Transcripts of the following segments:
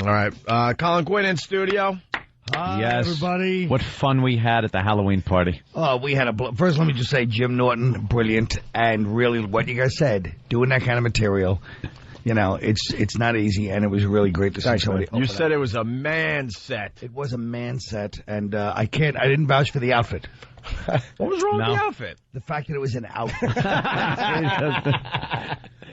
All right. Colin Quinn in studio. Hi, yes. everybody. What fun we had at the Halloween party. Oh, we had first, let me just say, Jim Norton, brilliant, and really what you guys said, doing that kind of material, you know, it's not easy, and it was really great to see somebody. You said it was a man set. It was a man set, and I didn't vouch for the outfit. What was wrong with the outfit? The fact that it was an outfit.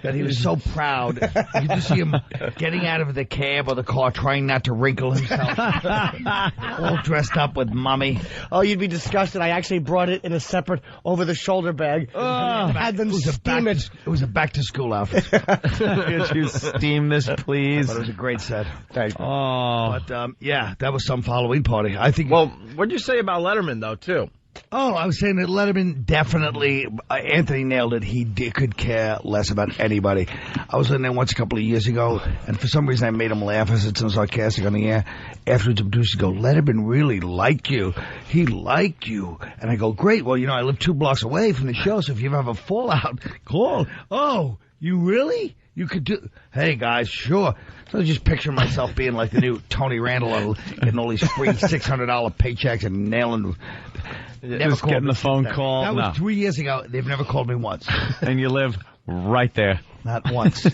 That he was so proud. You could just see him getting out of the cab or the car, trying not to wrinkle himself. All dressed up with Mummy. Oh, you'd be disgusted. I actually brought it in a separate over-the-shoulder bag. Had them steam it. It was a back-to-school outfit. Could you steam this, please? But it was a great set. Thank you. Oh. But, yeah, that was some Halloween party. I think. Well, what'd you say about Letterman, though, too? Oh, I was saying that Letterman definitely, Anthony nailed it. He could care less about anybody. I was in there once a couple of years ago, and for some reason I made him laugh. I said something sarcastic on the air. Afterwards, the producers go, Letterman really liked you. He liked you. And I go, great. Well, you know, I live 2 blocks away from the show, so if you ever have a fallout, call. Oh, you really? You could do... Hey, guys, sure. So I was just picturing myself being like the new Tony Randall, getting all these free $600 paychecks and nailing... Never just getting the phone call. That was 3 years ago. They've never called me once. And you live right there. Not once.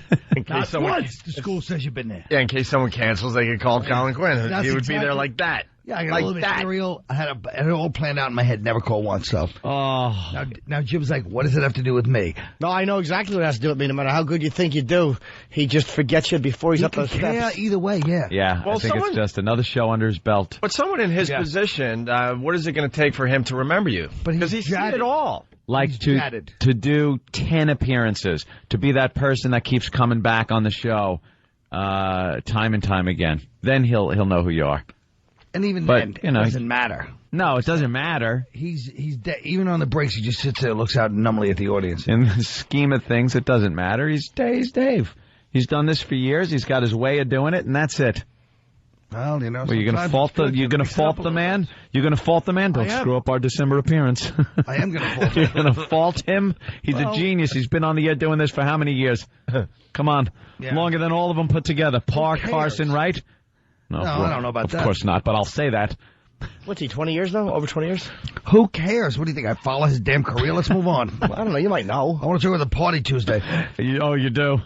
Not someone, once. The school says you've been there. Yeah, in case someone cancels, they could call Colin Quinn. He would be there like that. Yeah, I got like a little that. material. I had it all planned out in my head. Never call once. So. Oh. Now Jim's like, what does it have to do with me? No, I know exactly what it has to do with me. No matter how good you think you do, he just forgets you before he's up those steps. Yeah, either way, yeah. Yeah, well, I think it's just another show under his belt. But someone in his position, what is it going to take for him to remember you? Because he's seen it all. Like to do 10 appearances, to be that person that keeps coming back on the show time and time again. Then he'll know who you are. And even then, it doesn't matter. No, it doesn't matter. He's even on the breaks, he just sits there and looks out numbly at the audience. In the scheme of things, it doesn't matter. He's Dave. He's done this for years. He's got his way of doing it, and that's it. Well, you know, well, you're going to fault the man. You're going to fault the man. Don't screw up our December appearance. I am going to fault him. You're going to fault him. He's a genius. He's been on the air doing this for how many years? Come on, longer than all of them put together. Parr, Carson, right? No, I don't know about that. Of course not, but I'll say that. What's he, 20 years now? Over 20 years? Who cares? What do you think? I follow his damn career? Let's move on. Well, I don't know. You might know. I want to go to the party Tuesday. You do?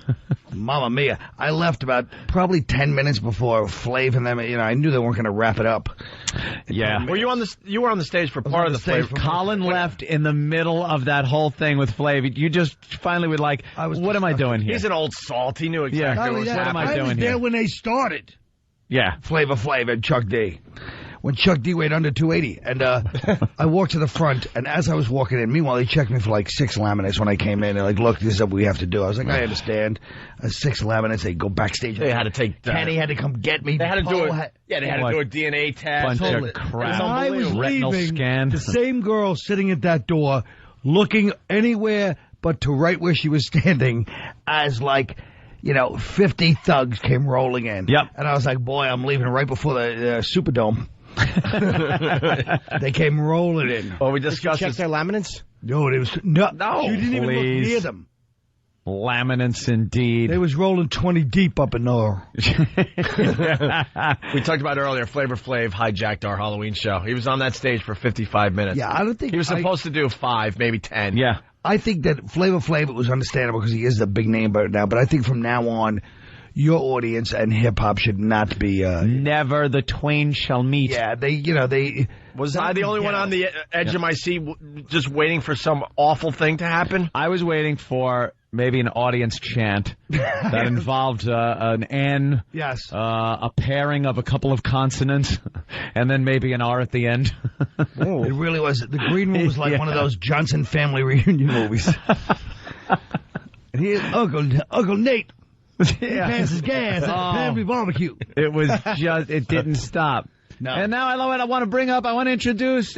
Mamma mia. I left about probably 10 minutes before Flav and them. You know, I knew they weren't going to wrap it up. Yeah. Were you were on the stage for part of the Flav. Colin left in the middle of that whole thing with Flav. You just finally were like, what am I doing here? He's an old salt. He knew exactly what was happening. What am I doing here? I was there when they started. Yeah. Flavor Flav and Chuck D. When Chuck D weighed under 280. And I walked to the front, and as I was walking in, meanwhile, they checked me for like 6 laminates when I came in. They're like, look, this is what we have to do. I was like, I understand. 6 laminates. They go backstage. They had to take... Kenny had to come get me. They had to do it. Yeah, they had to do a DNA test. Bunch of crap. I was retinal leaving, scan. the same girl sitting at that door, looking anywhere but to right where she was standing, as like... 50 thugs came rolling in. Yep. And I was like, boy, I'm leaving right before the Superdome. They came rolling in. Well, we discussed check their laminates? No, you didn't even look near them. Laminates, indeed. They was rolling 20 deep up in there. We talked about earlier, Flavor Flav hijacked our Halloween show. He was on that stage for 55 minutes. Yeah, I don't think... He was supposed to do 5, maybe 10. Yeah. I think that Flavor Flav, it was understandable because he is the big name now, but I think from now on, your audience and hip-hop should not be... Never the twain shall meet. Yeah, they... Was I the only one on the edge of my seat just waiting for some awful thing to happen? I was waiting for maybe an audience chant that involved an N, yes, a pairing of a couple of consonants, and then maybe an R at the end. It really was. The green room was like one of those Johnson family reunion movies. And here's Uncle Nate. He passes gas at the family barbecue. It was just, it didn't stop. No. And now I want to introduce,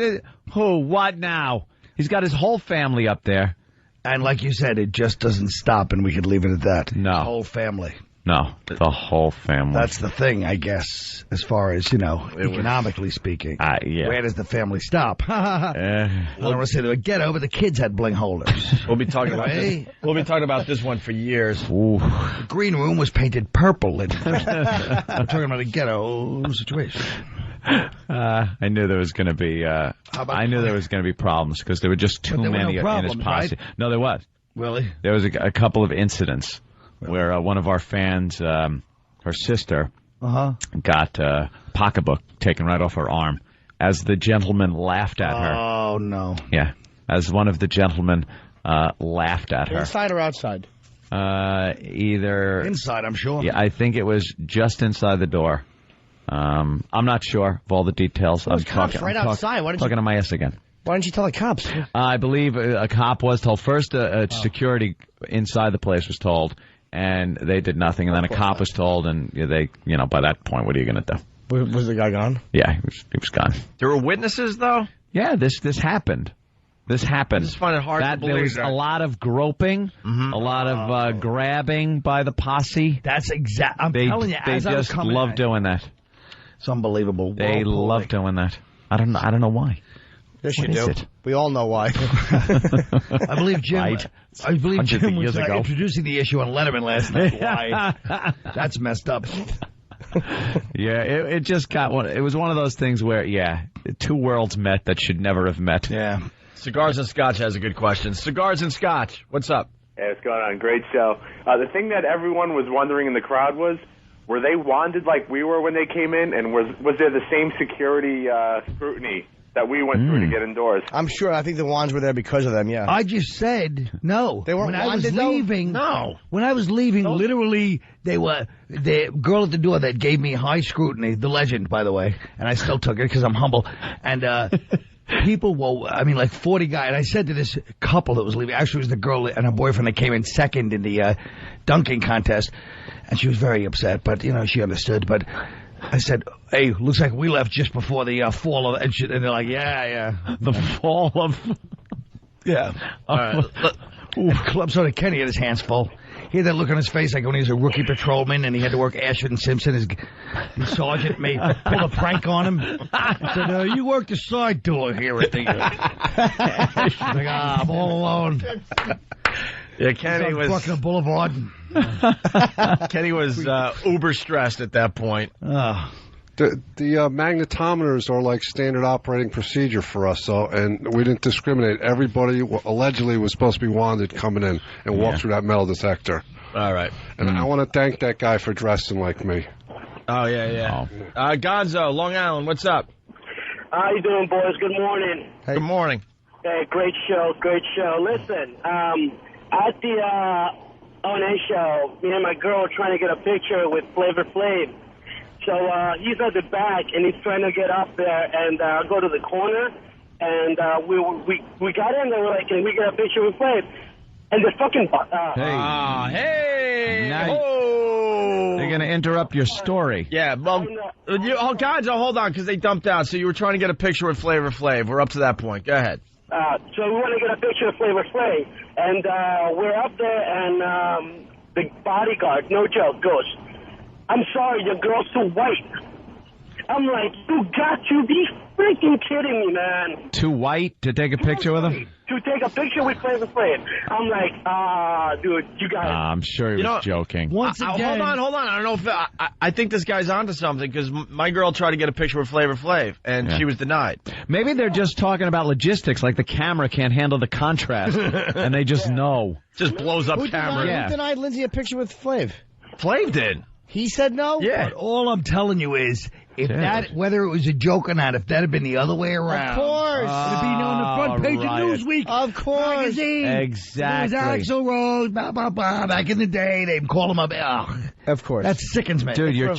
who, what now? He's got his whole family up there. And like you said, it just doesn't stop, and we could leave it at that. No. His whole family. No, the whole family. That's the thing, I guess, as far as, economically speaking. Yeah. Where does the family stop? I don't want to say they were ghetto, but the kids had bling holders. We'll be talking about this. We'll be talking about this one for years. Ooh. The green room was painted purple. I'm talking about a ghetto situation. I knew there was going to be. I knew there was going to be problems because there were just too many in his posse. Right? No, there was. Really? There was a couple of incidents where one of our fans, her sister, got a pocketbook taken right off her arm as the gentleman laughed at her. Oh, no. Yeah, as one of the gentlemen laughed at her. Inside or outside? Either inside, I'm sure. Yeah, I think it was just inside the door. I'm not sure of all the details. Well, cops right outside. Why didn't talking to my ass again. Why didn't you tell the cops? I believe a cop was told. First, security inside the place was told, and they did nothing. And then a cop was told, and they, by that point, what are you going to do? Was the guy gone? Yeah, he was gone. There were witnesses, though? Yeah, this happened. This happened. I just find it hard to believe there was a lot of groping, a lot of grabbing by the posse. That's I'm telling you, they just love doing that. It's unbelievable. They love doing that. I don't know why. Yes, what you do. It? We all know why. I believe Jim. Right. I believe Jim was ago. Introducing the issue on Letterman last night. Why? That's messed up. Yeah, it just got one. It was one of those things where, two worlds met that should never have met. Yeah. Cigars and Scotch has a good question. Cigars and Scotch, what's up? Hey, what's going on? Great show. The thing that everyone was wondering in the crowd was, were they wanded like we were when they came in, and was there the same security scrutiny that we went through to get indoors? I'm sure. I think the wands were there because of them, yeah. I just said no. They weren't when I was wanded, leaving. No. When I was leaving, literally, the girl at the door that gave me high scrutiny, the legend, by the way, and I still took it because I'm humble, and people were, like 40 guys, and I said to this couple that was leaving, actually it was the girl and her boyfriend that came in second in the dunking contest, and she was very upset, but, she understood, but I said, hey, looks like we left just before the fall of, and they're like, yeah. The fall of... Yeah. All right. Club Soda Kenny had his hands full. He had that look on his face like when he was a rookie patrolman and he had to work Ashford and Simpson. His sergeant may pull a prank on him. He said, you work the side door here at the... He's like, I'm all alone. Yeah, Kenny was... Buckner Boulevard. Kenny was uber stressed at that point. The magnetometers are like standard operating procedure for us, and we didn't discriminate. Everybody allegedly was supposed to be wanted coming in and walk through that metal detector. All right. And I want to thank that guy for dressing like me. Oh, yeah. Gonzo, Long Island, what's up? How you doing, boys? Good morning. Hey. Good morning. Hey, great show. Listen, at the O&A show, me and my girl were trying to get a picture with Flavor Flav. So he's at the back, and he's trying to get up there and go to the corner. And we got in there, we're like, can we get a picture with Flav? And the fucking... hey! Now they're going to interrupt your story. Yeah, well, guys, hold on, because they dumped out. So you were trying to get a picture with Flavor Flav. We're up to that point. Go ahead. So we want to get a picture of Flavor Flav. And we're up there, and the bodyguard, no joke, goes... I'm sorry, your girl's too white. I'm like, you got to be freaking kidding me, man. Too white to take a picture with him? To take a picture with Flavor Flav. I'm like, dude, you got it. I'm sure he was joking. Once again, hold on. I don't know if I think this guy's onto something because my girl tried to get a picture with Flavor Flav and she was denied. Maybe they're just talking about logistics, like the camera can't handle the contrast, and they just know. Just blows up camera. Who denied Lindsay a picture with Flav? Flav did. He said no? Yeah. But all I'm telling you is, whether it was a joke or not, if that had been the other way around. Of course. It'd be on the front page of Newsweek. Of course. Magazine. Exactly. There's Axl Rose, blah, blah, blah. Back in the day, they'd call him up. Of course. That sickens me. Dude, your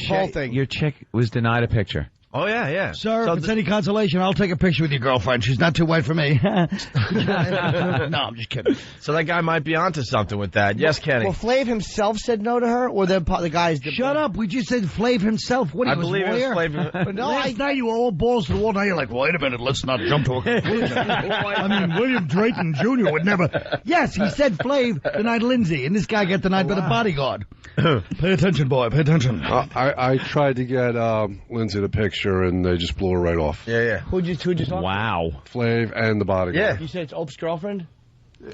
chick was denied a picture. Oh, yeah. Sir, if it's any consolation, I'll take a picture with your girlfriend. She's not too white for me. No, I'm just kidding. So that guy might be onto something with that. Yes, Kenny. Well, Flav himself said no to her, or the guys did. Shut up. We just said Flav himself. What, I believe it was Flav. But no, last night you were all balls to the wall. Now you're like, wait a minute, let's not jump to a conclusion. I mean, William Drayton Jr. would never. Yes, he said Flav denied Lindsay, and this guy got denied by the bodyguard. Pay attention, boy. Pay attention. I tried to get Lindsay the picture, and they just blew her right off. Yeah. Who'd you talk Wow. Flav and the bodyguard. Yeah. You said it's Ope's girlfriend?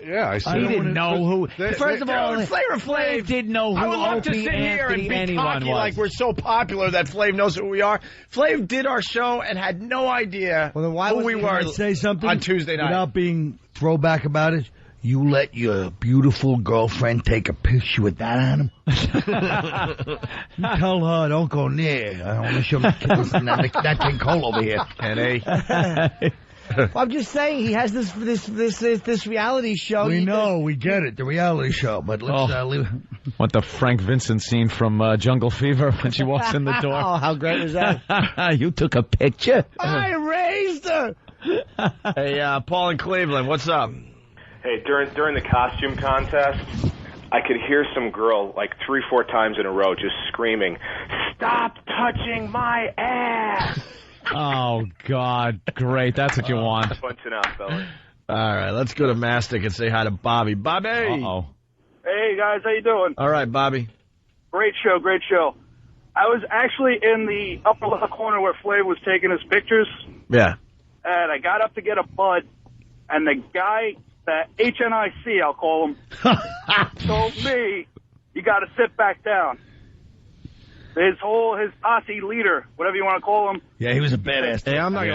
Yeah, I said He didn't know who. First of all, Flavor Flav didn't know who I would love to Opie, sit here and Anthony, be anyone cocky was. like we're so popular that Flav knows who we are. Flav did our show and had no idea Well, then why who was we he were Can I say something on Tuesday night. without being throwback about it? You let your beautiful girlfriend take a picture with that animal? You tell her, don't go near. I don't want to show the kids that King Cole over here. Kenny. Well, I'm just saying he has this reality show. We know, we get it, the reality show, but let's leave. Want the Frank Vincent scene from Jungle Fever when she walks in the door? Oh, how great was that? You took a picture? I raised her. Hey, Paul in Cleveland, what's up? Hey, during the costume contest, I could hear some girl like 3-4 times in a row just screaming, "Stop touching my ass!" Oh, God. Great. That's what you want. Punching out, fellas. All right, let's go to Mastic and say hi to Bobby. Bobby! Uh-oh. Hey, guys, how you doing? All right, Bobby. Great show, great show. I was actually in the upper left corner where Flav was taking his pictures, Yeah. and I got up to get a bud, and the guy, the HNIC, I'll call him, told me, you got to sit back down. His Aussie leader, whatever you want to call him. Yeah, he was a badass. Hey, I'm not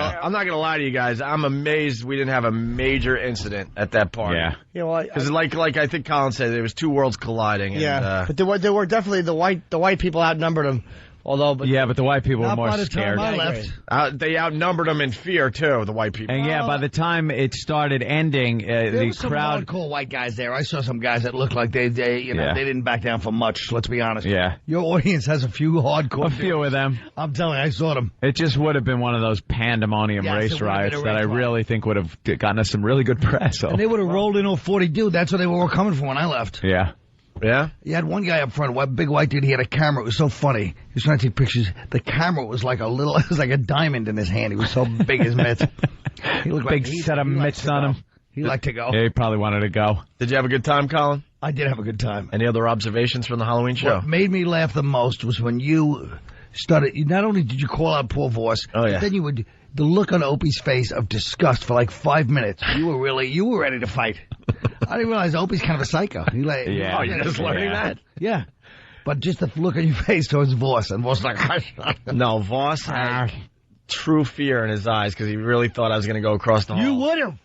gonna lie to you guys. I'm amazed we didn't have a major incident at that party. Yeah. Yeah, well, Because like I think Colin said, there was two worlds colliding. yeah, but there were definitely the white people outnumbered them. Although, but the white people were Not more by the time scared. I I left. they outnumbered them in fear too. The white people. And by the time it started ending, There the was some crowd. hardcore white guys there. I saw some guys that looked like they didn't back down for much. Let's be honest. Yeah. Your audience has a few hardcore. A few of them. I'm telling you, I saw them. It just would have been one of those pandemonium Yes, race it would have been riots a that I race riot. really think would have gotten us some really good press. So. And they would have rolled in 40 dude. That's what they were coming for when I left. Yeah. Yeah. You had one guy up front, a big white dude. He had a camera. It was so funny. He was trying to take pictures. The camera was like it was like a diamond in his hand. He was so big as mitts. He looked Big set of mitts on him. He liked to go. Yeah, he probably wanted to go. Did you have a good time, Colin? I did have a good time. Any other observations from the Halloween show? What made me laugh the most was when you started. Not only did you call out poor Voss, Oh, yeah. but then you would. The look on Opie's face of disgust for like 5 minutes. You were ready to fight. I didn't realize Opie's kind of a psycho. Yeah. Oh, you're just learning that? Yeah. But just the look on your face towards Voss, and Voss like, No, Voss had true fear in his eyes because he really thought I was going to go across the hall. you would have.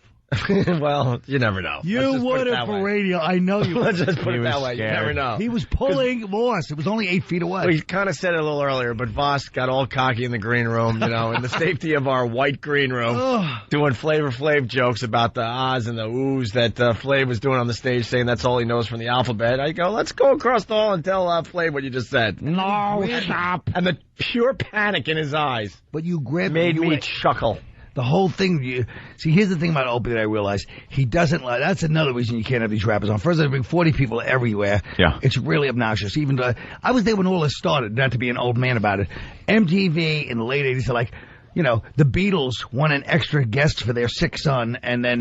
Well, you never know. Let's You just put would it have that for way. radio. I know you Let's would. just put He it was that way. You scared. never know. He was pulling Voss. It was only 8 feet away. We kind of said it a little earlier, but Voss got all cocky in the green room, in the safety of our white green room, doing Flavor Flav jokes about the ahs and the oohs that Flav was doing on the stage, saying that's all he knows from the alphabet. I go, let's go across the hall and tell Flav what you just said. No, stop. And the pure panic in his eyes But you grabbed made you me went- chuckle. The whole thing, see, here's the thing about Opie that I realized. He doesn't like, that's another reason you can't have these rappers on. First, there's been 40 people everywhere. Yeah. It's really obnoxious. Even I was there when all this started, not to be an old man about it. MTV in the late 80s are like, the Beatles want an extra guest for their sick son, and then,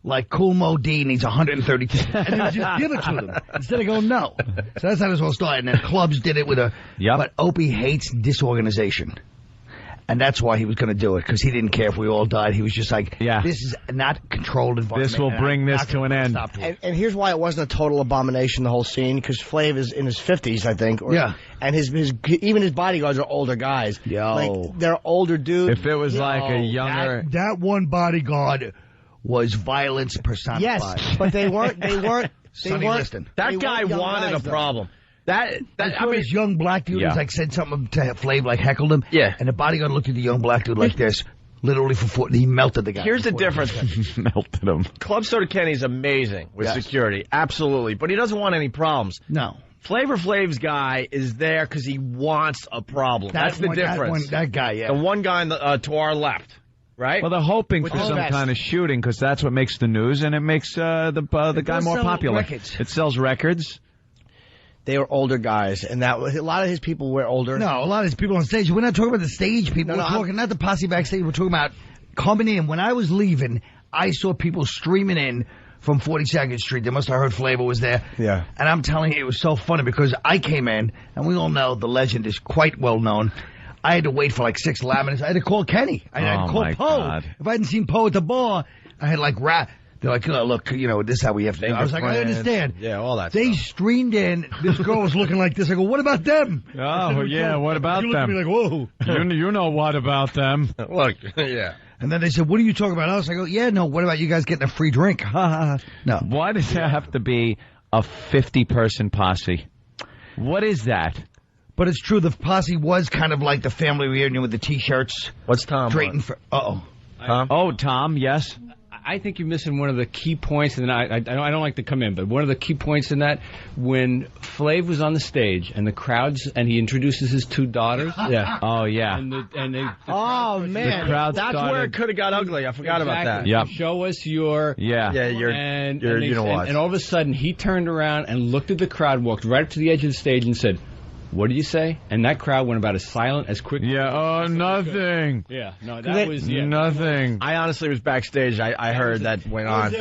like Kool Moe Dee needs 130 and then just give it to them instead of going no. So that's how this all started. And then clubs did it with but Opie hates disorganization. And that's why he was going to do it, because he didn't care if we all died. He was just like, this is not controlled environment. This will bring this to an end. And here's why it wasn't a total abomination, the whole scene, because Flav is in his 50s, I think. Yeah. And even his bodyguards are older guys. Yo. Like, they're older dudes. If it was like a younger... That one bodyguard was violence personified. Yes, but they weren't. Sonny Liston. That guy wanted a problem. That this young black dude Yeah. was said something to Flav, heckled him. Yeah. And the bodyguard looked at the young black dude like this, literally for 40. He melted the guy. Here's the for 40 difference. melted him. Club Soda Kenny's amazing with Yes. security, absolutely, but he doesn't want any problems. No. Flavor Flav's guy is there because he wants a problem. That's the difference. That guy, yeah. The one guy to our left, right? Well, they're hoping for some kind of shooting because that's what makes the news, and it makes the guy more popular. Records. It sells records. They were older guys, and a lot of his people were older. No, a lot of his people on stage. We're not talking about the stage people. We're talking not the posse backstage. We're talking about coming in. When I was leaving, I saw people streaming in from 42nd Street. They must have heard Flavor was there. Yeah. And I'm telling you, it was so funny because I came in, and we all know the legend is quite well known. I had to wait for like 6 minutes. I had to call Kenny. I had to call Poe. God. If I hadn't seen Poe at the bar, I had like They're like, oh, look, this is how we have to do it. I was like, I understand. Yeah, all that They stuff. streamed in. This girl was looking like this. I go, what about them? Oh, yeah, what about them? them? You look at me like, whoa. You know what about them? Look, yeah. And then they said, what are you talking about us? I go, yeah, no, what about you guys getting a free drink? Ha, ha, ha. No. Why does there have to be a 50-person posse? What is that? But it's true, the posse was kind of like the family reunion with the T-shirts. What's Tom? Drayton for, uh-oh. Tom? Oh, Tom, yes. I think you're missing one of the key points, and I don't like to come in, but one of the key points in that, when Flav was on the stage and the crowds, and he introduces his 2 daughters. Yeah. Oh, yeah. Oh, man. crowd That's started. where it could have got ugly. I forgot about that. Yep. Show us your... Yeah. Yeah, you know what. And all of a sudden, he turned around and looked at the crowd, walked right up to the edge of the stage and said, "What did you say?" And that crowd went about as silent as quick. Yeah, oh, nothing. Yeah, no, that was... Yeah. Nothing. I honestly was backstage. I heard that went on.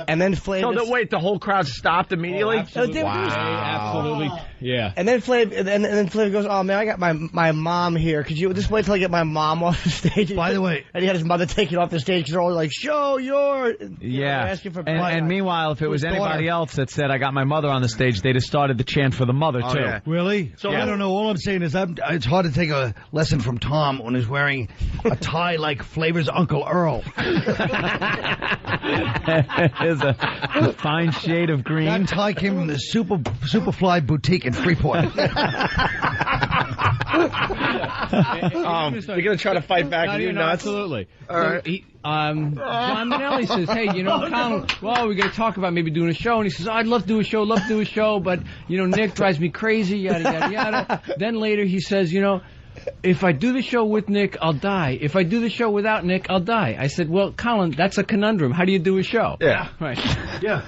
And then Flav... No, wait, the whole crowd stopped immediately? Absolutely. Wow. Absolutely. Yeah. And then Flav, and then Flav goes, "Oh man, I got my mom here. Could you just wait till I get my mom off the stage?" By the way, and he had his mother taken off the stage because they're all like, "Show your..." Yeah. Asking for And meanwhile, if it was anybody else that said, "I got my mother on the stage," they'd have started the chant for the mother, too. Yeah. Really? So I don't know. All I'm saying is it's hard to take a lesson from Tom when he's wearing a tie like Flavor's Uncle Earl. It's a fine shade of green. That tie came from the Superfly boutique in Freeport. You're going to try to fight back, you nuts? Absolutely. All right. John Manelli says, "Hey, Colin, well, we're going to talk about maybe doing a show." And he says, "I'd love to do a show, but, Nick drives me crazy, yada, yada, yada." Then later he says, "If I do the show with Nick, I'll die. If I do the show without Nick, I'll die." I said, "Well, Colin, that's a conundrum. How do you do a show?" Yeah. Right. Yeah.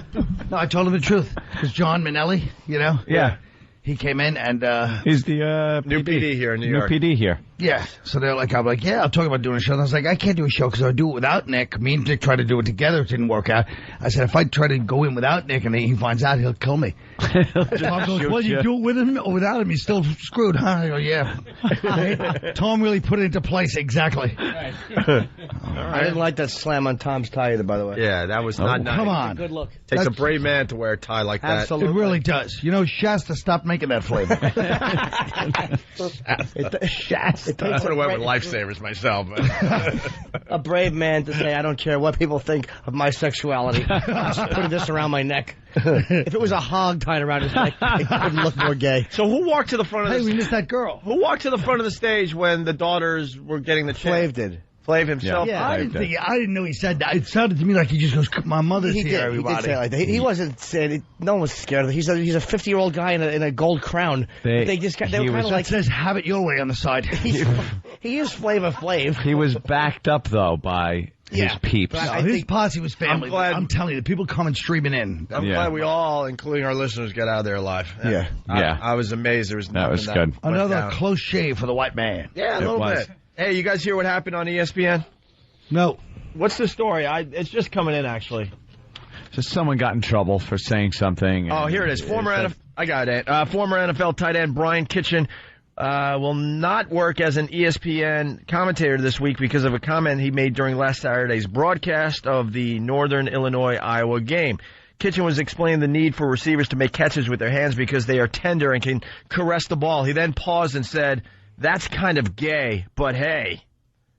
No, I told him the truth. Because John Manelli, Yeah. he came in and... He's the New PD here in New York. New PD here. Yeah. So they're like, I'm like, yeah, I'll talk about doing a show. And I was like, I can't do a show because I'll do it without Nick. Me and Nick tried to do it together. It didn't work out. I said, if I try to go in without Nick and he finds out, he'll kill me. Tom goes, well, you do it with him or without him, he's still screwed, huh? I go, yeah. Tom really put it into place exactly. I didn't like that slam on Tom's tie either, by the way. Yeah, that was not nice. Come on. Good look. Takes a brave man to wear a tie like that. Absolutely. It really does. Shasta stopped making that flavor. I would have went with lifesavers myself. But. A brave man to say, "I don't care what people think of my sexuality. I'm just putting this around my neck." If it was a hog tied around his neck, it would look more gay. So who walked to the front of the Hey, we missed that girl. Who walked to the front of the stage when the daughters were getting the chant? Flav did. Flav himself? Yeah, I didn't know he said that. It sounded to me like he just goes, "My mother's He here, did. everybody." He did say it like that. He wasn't saying it. No one was scared of it. He's a 50-year-old guy in a gold crown. They were kind of That like... says, "Have it your way" on the side. He is Flavor Flav. He was backed up, though, by his peeps. No, his posse was family. I'm telling you, the people coming streaming in. I'm glad we all, including our listeners, got out of there alive. Yeah. I was amazed. There was That was good. Another close shave for the white man. Yeah, a little bit. Hey, you guys hear what happened on ESPN? No. What's the story? It's just coming in, actually. Just someone got in trouble for saying something. Oh, here it is. Former NFL tight end Brian Kinchen will not work as an ESPN commentator this week because of a comment he made during last Saturday's broadcast of the Northern Illinois-Iowa game. Kinchen was explaining the need for receivers to make catches with their hands because they are tender and can caress the ball. He then paused and said, "That's kind of gay, but hey."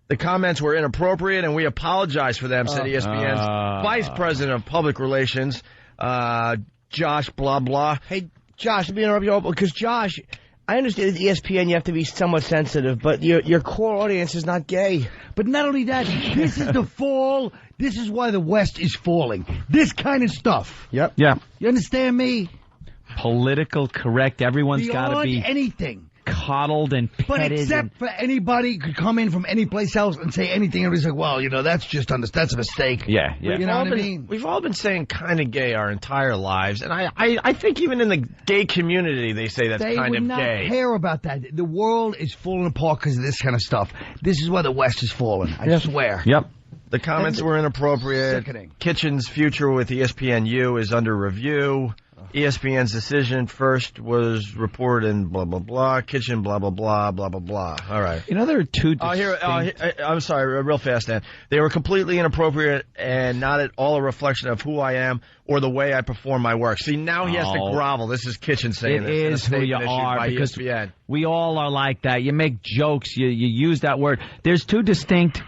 The comments were inappropriate, and we apologize for them, said ESPN's Vice President of Public Relations, Josh blah blah. Hey, Josh, let me interrupt you because, Josh, I understand at ESPN you have to be somewhat sensitive, but your core audience is not gay. But not only that, this is the fall. This is why the West is falling. This kind of stuff. Yep. Yeah. You understand me? political correct. Everyone's got to be anything. Coddled and petted. But except for anybody could come in from any place else and say anything. Everybody's like, well, that's just that's a mistake. Yeah. You know what I mean? We've all been saying kind of gay our entire lives, and I think even in the gay community they say that's kind of gay. They would not care about that. The world is falling apart because of this kind of stuff. This is why the West is falling. I swear. Yep. The comments were inappropriate. Sickening. Kitchen's future with ESPNU is under review. ESPN's decision first was reported in blah, blah, blah. Kitchen, blah, blah, blah, blah, blah, blah. All right. There are two I'm sorry, real fast, Dan. They were completely inappropriate and not at all a reflection of who I am or the way I perform my work. See, now he has to grovel. This is Kitchen saying this. It is who you are, because ESPN. We all are like that. You make jokes. You use that word. There's two distinct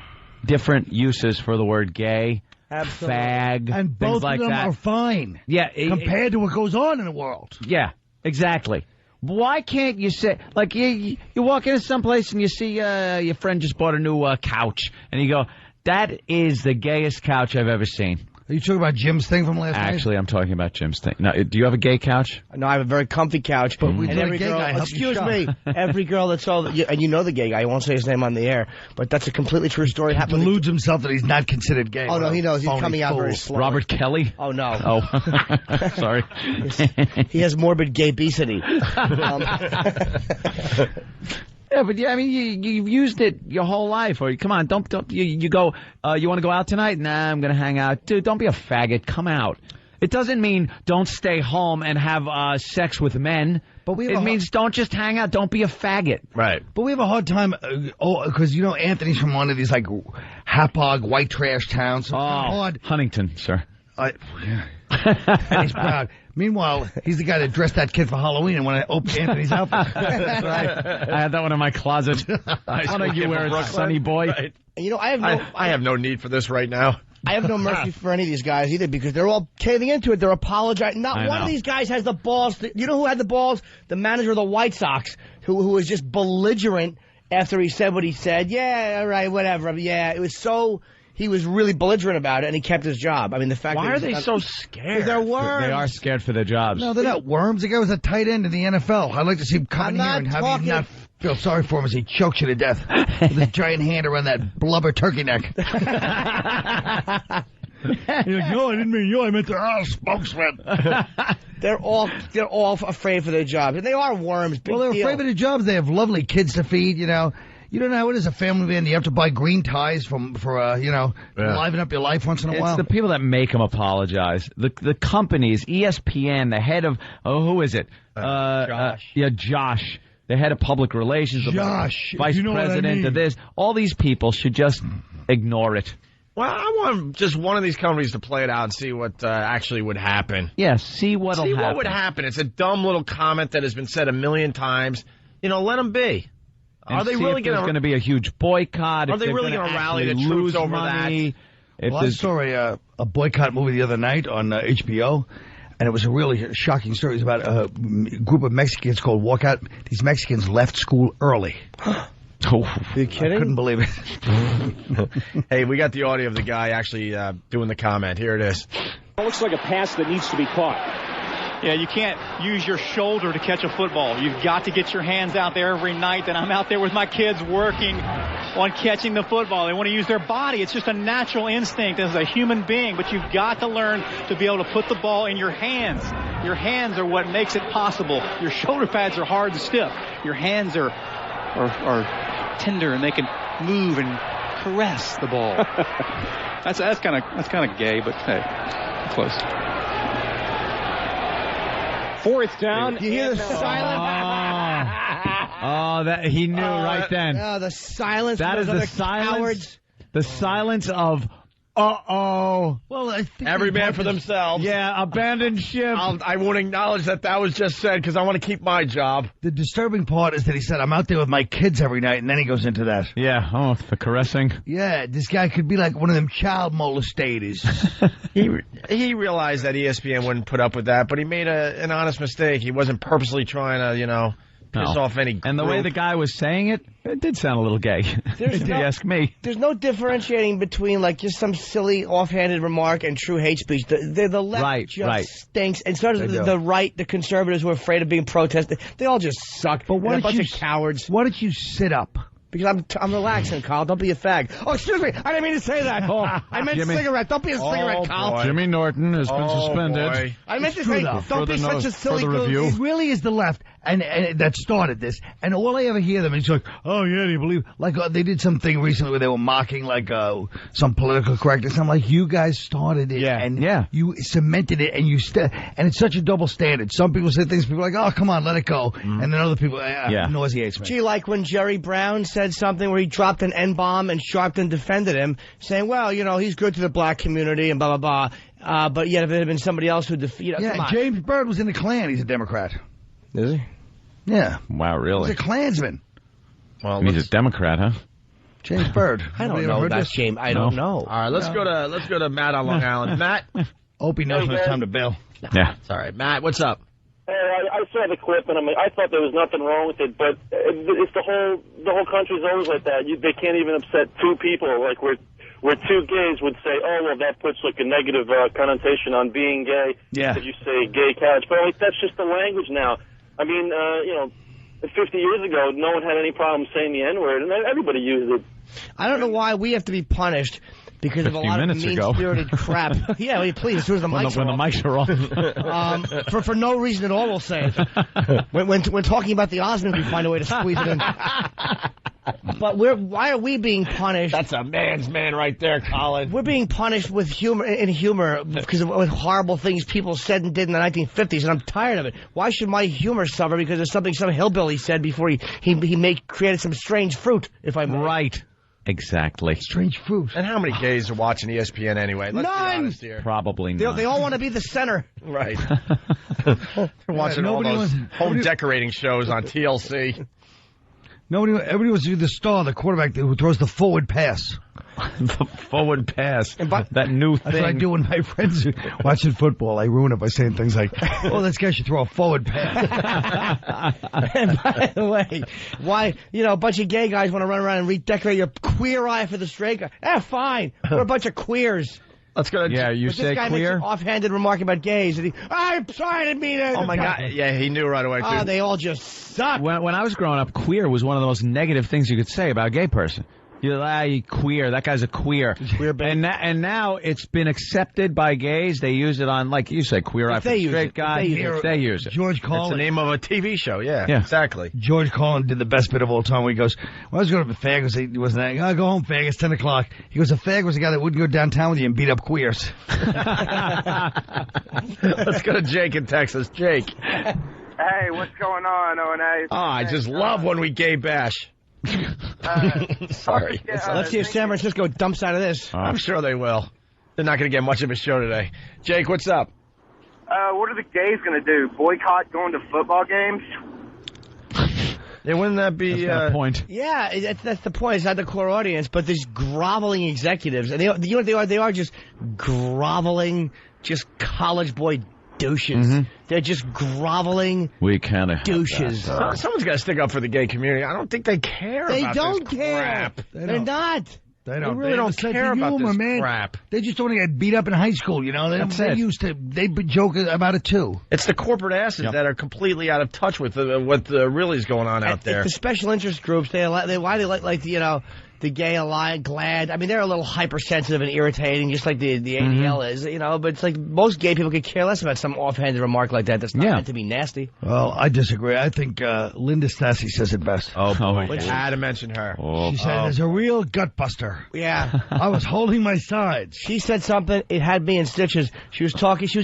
different uses for the word gay. Absolutely. Fag, and both like of them that. are fine. Yeah, compared to what goes on in the world. Yeah, exactly. Why can't you say, like, you walk into someplace and you see your friend just bought a new couch, and you go, that is the gayest couch I've ever seen. Are you talking about Jim's thing from last night? Actually, I'm talking about Jim's thing. Now, do you have a gay couch? No, I have a very comfy couch. But we and every gay girl, guy excuse me, every girl that saw, and you know the gay guy, I won't say his name on the air, but that's a completely true story. He deludes himself that he's not considered gay. Oh, no, he knows. He's coming out very slow. Robert Kelly? Oh, no. Oh, sorry. He has morbid gay-becity. Yeah, but I mean, you've used it your whole life. Or come on, don't you go? You want to go out tonight? Nah, I'm gonna hang out. Dude, don't be a faggot. Come out. It doesn't mean don't stay home and have sex with men. But it means don't just hang out. Don't be a faggot. Right. But we have a hard time, because Anthony's from one of these like hapog white trash towns. So Huntington, sir. Yeah. And he's proud. Meanwhile, he's the guy that dressed that kid for Halloween and when I opened Anthony's outfit. Right. I had that one in my closet. Why don't you wear it, Sonny boy? Right. And, I have no need for this right now. I have no mercy for any of these guys either because they're all caving into it. They're apologizing. Not one of these guys has the balls. You know who had the balls? The manager of the White Sox, who was just belligerent after he said what he said. Yeah, all right, whatever. Yeah, it was so... He was really belligerent about it, and he kept his job. I mean, the fact Why are they so scared? They're worms. They are scared for their jobs. No, they're not worms. The guy was a tight end in the NFL. I'd like to see him come in here and have you not feel sorry for him as he chokes you to death with his giant hand around that blubber turkey neck. You're like, no, I didn't mean you. I meant the spokesman. They're all afraid for their jobs, and they are worms. Big they're deal. afraid for their jobs. They have lovely kids to feed. You know how it is a family man. You have to buy green ties for liven up your life once in a while. It's the people that make them apologize. The companies, ESPN, the head of who is it? Josh. Josh. The head of public relations, Josh, vice president of this. All these people should just ignore it. Well, I want just one of these companies to play it out and see what actually would happen. Yeah, see what would happen. It's a dumb little comment that has been said a million times. Let them be. Are they really going to be a huge boycott? Are they really going to rally the troops over that? I saw a boycott movie the other night on HBO, and it was a really shocking story. It was about a group of Mexicans called Walkout. These Mexicans left school early. Oh, are you kidding? I couldn't believe it. Hey, we got the audio of the guy actually doing the comment. Here it is. It looks like a pass that needs to be caught. Yeah, you can't use your shoulder to catch a football. You've got to get your hands out there every night. And I'm out there with my kids working on catching the football. They want to use their body. It's just a natural instinct as a human being. But you've got to learn to be able to put the ball in your hands. Your hands are what makes it possible. Your shoulder pads are hard and stiff. Your hands are tender and they can move and caress the ball. that's kind of gay, but hey, close. Fourth down. You hear the silence? That he knew right then. The silence. That is the silence. Cowards. The silence of. Well, I think every man for themselves. Yeah, abandoned ship. I won't acknowledge that was just said because I want to keep my job. The disturbing part is that he said, I'm out there with my kids every night, and then he goes into that. Yeah, the caressing. Yeah, this guy could be like one of them child molestators. He realized that ESPN wouldn't put up with that, but he made an honest mistake. He wasn't purposely trying to, piss off any group. And the way the guy was saying it, it did sound a little gay. If you ask me. There's no differentiating between like just some silly offhanded remark and true hate speech. The left just stinks, and so does the right. The conservatives who are afraid of being protested. They all just suck. But what a bunch of cowards. Why don't you sit up? Because I'm relaxing, Carl. Don't be a fag. Oh, excuse me. I didn't mean to say that. I meant cigarette. Don't be a cigarette, Carl. Boy. Jimmy Norton has been suspended. Boy. I meant to say, don't be such a silly review. It really is the left and that started this. And all I ever hear them is like, oh, yeah, do you believe? Like, they did something recently where they were mocking, like, some political correctness. I'm like, you guys started it. And you cemented it. And and it's such a double standard. Some people say things, people are like, oh, come on, let it go. And then other people, nauseates me. Gee, like when Jerry Brown said something where he dropped an N-bomb and Sharpton defended him, saying, well, you know, he's good to the black community and blah, blah, blah. But yet if it had been somebody else who James Byrd was in the Klan. He's a Democrat. Is he? Yeah. Wow, really? He's a Klansman. Well, he's a Democrat, huh? James Byrd. I don't know that, James. I don't know. All right, let's go to Matt on Long Island. Matt? Opie knows when it's time to bail. Yeah. It's all right. Matt, what's up? I saw the clip, and I thought there was nothing wrong with it, but it's the whole country's always like that. They can't even upset two people, like where two gays would say, oh, well, that puts like a negative connotation on being gay. Yeah. If you say gay couch. But like, that's just the language now. I mean, 50 years ago, no one had any problem saying the N-word, and everybody used it. I don't know why we have to be punished because of a lot of mean-spirited crap. Yeah, please, as soon as the mics are off. When the mics are off. For no reason at all, we'll say it. When talking about the Osmonds, we find a way to squeeze it in. But why are we being punished? That's a man's man right there, Colin. We're being punished with humor because of horrible things people said and did in the 1950s, and I'm tired of it. Why should my humor suffer because of something some hillbilly said before he created some strange fruit, if I may? Right. Exactly. Strange fruit. And how many gays are watching ESPN anyway? Let's be honest here. Probably not. They all want to be the center. Right. They're watching all those home decorating shows on TLC. Everybody wants to be the star, the quarterback who throws the forward pass. The forward pass. That new thing. That's what I do when my friends are watching football. I ruin it by saying things like, oh, this guy should throw a forward pass. And by the way, why, a bunch of gay guys want to run around and redecorate your queer eye for the straight guy? Fine. We're a bunch of queers. Let's go. You but say this guy queer? makes an offhanded remark about gays, and I'm sorry, I didn't mean it. Oh my God! Yeah, he knew right away. Oh, they all just suck. When I was growing up, queer was one of the most negative things you could say about a gay person. You queer. That guy's a queer. Queer baby. And now it's been accepted by gays. They use it on, like you say, queer eye for the straight guy. They use it. George Carlin. It's the name of a TV show. Yeah, exactly. George Carlin did the best bit of all time where he goes, well, I was going to be fag. He wasn't that. Oh, go home, fag. It's 10 o'clock. He goes, a fag was a guy that wouldn't go downtown with you and beat up queers. Let's go to Jake in Texas. Jake. Hey, what's going on, O&A? Oh, I just love when we gay bash. Sorry. Let's see if San Francisco dumps out of this. I'm sure they will. They're not going to get much of a show today. Jake, what's up? What are the gays going to do? Boycott going to football games? Yeah, wouldn't that be the point? Yeah, that's the point. It's not the core audience, but these groveling executives, and they are just groveling, just college boy douches. Mm-hmm. They're just groveling douches. Someone's got to stick up for the gay community. I don't think they care about this don't care. Crap. They're not. They really don't care about this crap. They just want to get beat up in high school, They joke about it too. It's the corporate asses that are completely out of touch with what really is going on out there. The special interest groups, why they like the gay glad. I mean, they're a little hypersensitive and irritating, just like the ADL is, but it's like most gay people could care less about some offhanded remark like that that's not meant to be nasty. Well, I disagree. I think Linda Stassi says it best. Oh, boy. I had to mention her. She said, there's a real gut buster. Yeah. I was holding my sides. She said something. It had me in stitches. She was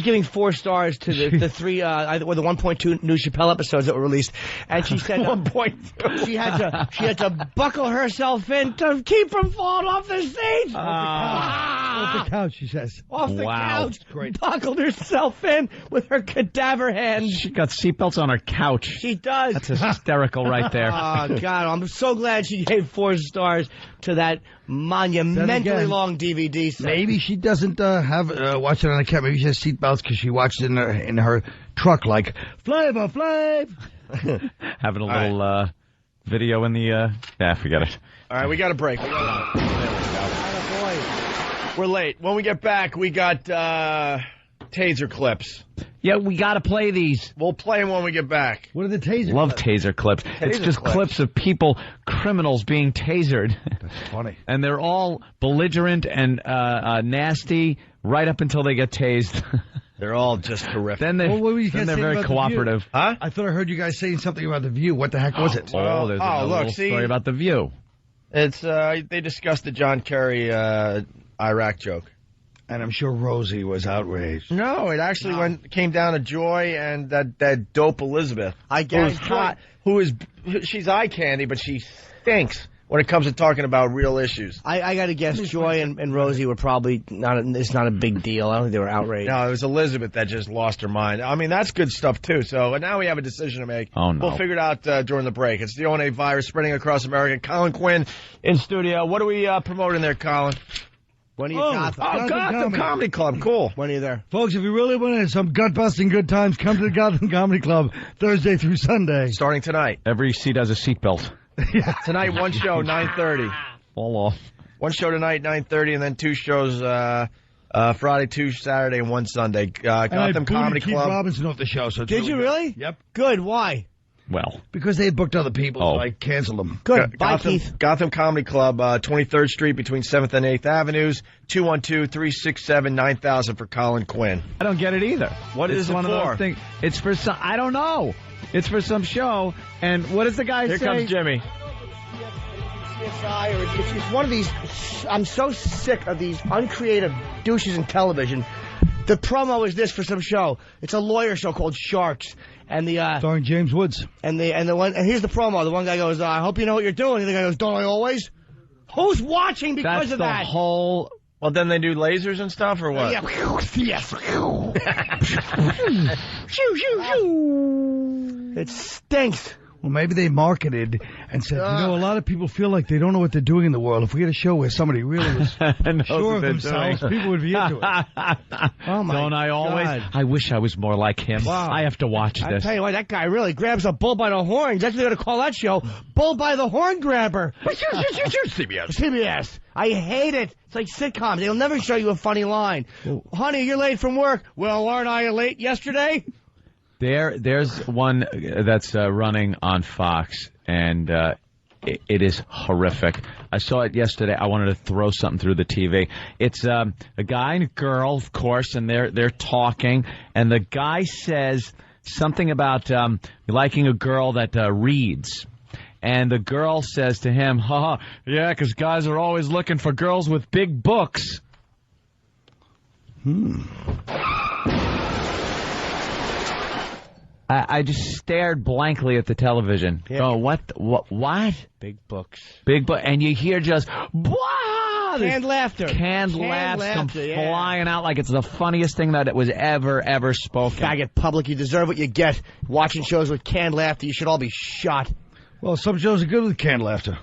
giving 4 stars to the 3, the 1.2 new Chappelle episodes that were released. And she said 1.2. She had to buckle herself in to keep from falling off the stage. Off the couch, she says. Off the couch. Great. Buckled herself in with her cadaver hands. She got seatbelts on her couch. She does. That's hysterical right there. Oh, God. I'm so glad she gave 4 stars to that monumentally long DVD set. Maybe she doesn't watch it on a camera. Maybe she has seatbelts because she watched it in her truck like, Flav. Having a little video in the... forget it. All right, we got a break. There we go. We're late. When we get back, we got taser clips. Yeah, we got to play these. We'll play them when we get back. What are the taser Love clips? taser clips. It's just clips of people, criminals being tasered. That's funny. And they're all belligerent and nasty right up until they get tased. They're all just horrific. Then they're very cooperative. Huh? I thought I heard you guys saying something about The View. What the heck was it? Oh, there's a little story about The View. It's they discussed the John Kerry Iraq joke. And I'm sure Rosie was outraged. No, it actually came down to Joy and that dope Elizabeth. I guess she's eye candy, but she stinks when it comes to talking about real issues. I got to guess Joy and Rosie were probably it's not a big deal. I don't think they were outraged. No, it was Elizabeth that just lost her mind. I mean, that's good stuff, too. So now we have a decision to make. Oh, no. We'll figure it out during the break. It's the O&A virus spreading across America. Colin Quinn in studio. What are we promoting there, Colin? When are you Gotham Comedy Club. Cool. When are you there? Folks, if you really want some gut-busting good times, come to the Gotham Comedy Club Thursday through Sunday. Starting tonight. Every seat has a seatbelt. Yeah. Tonight, one show, 9:30. Fall off. One show tonight, 9:30, and then two shows Friday, 2 Saturday, and 1 Sunday. Gotham Comedy Keith Club. Robinson off the show. So Did you really? Yep. Good. Why? Well, because they had booked other people, so I canceled them. Good. Bye, Keith. Gotham Comedy Club, 23rd Street between 7th and 8th Avenues, 212-367-9000 for Colin Quinn. I don't get it either. What is it one for? Of those things. It's for some. I don't know. It's for some show. And what does the guy say? Here comes Jimmy. CSI, or it's one of these. I'm so sick of these uncreative douches in television. The promo is this for some show. It's a lawyer show called Sharks. And the starring James Woods. And here's the promo. The one guy goes, I hope you know what you're doing. The other guy goes, don't I always? Who's watching because of that? That's the whole... Well, then they do lasers and stuff, or what? Yeah. Yes. It stinks. Well, maybe they marketed and said, a lot of people feel like they don't know what they're doing in the world. If we get a show where somebody really was sure of themselves, people would be into it. Oh, my Don't I always? God. I wish I was more like him. Wow. I have to watch this. I tell you what, that guy really grabs a bull by the horns. That's what they're going to call that show. Bull by the horn grabber. CBS. I hate it. It's like sitcoms. They'll never show you a funny line. Honey, you're late from work. Well, aren't I late yesterday? There's one that's running on Fox, and it is horrific. I saw it yesterday. I wanted to throw something through the TV. It's a guy and a girl, of course, and they're talking, and the guy says something about liking a girl that reads. And the girl says to him, yeah, because guys are always looking for girls with big books. I just stared blankly at the television. Yeah. Oh, what? Big books. Big book. And you hear just, wow! Canned laughter. Canned laughs come yeah. flying out like it's the funniest thing that it was ever spoken. Faggot public, you deserve what you get. Watching shows with canned laughter, you should all be shot. Well, some shows are good with canned laughter.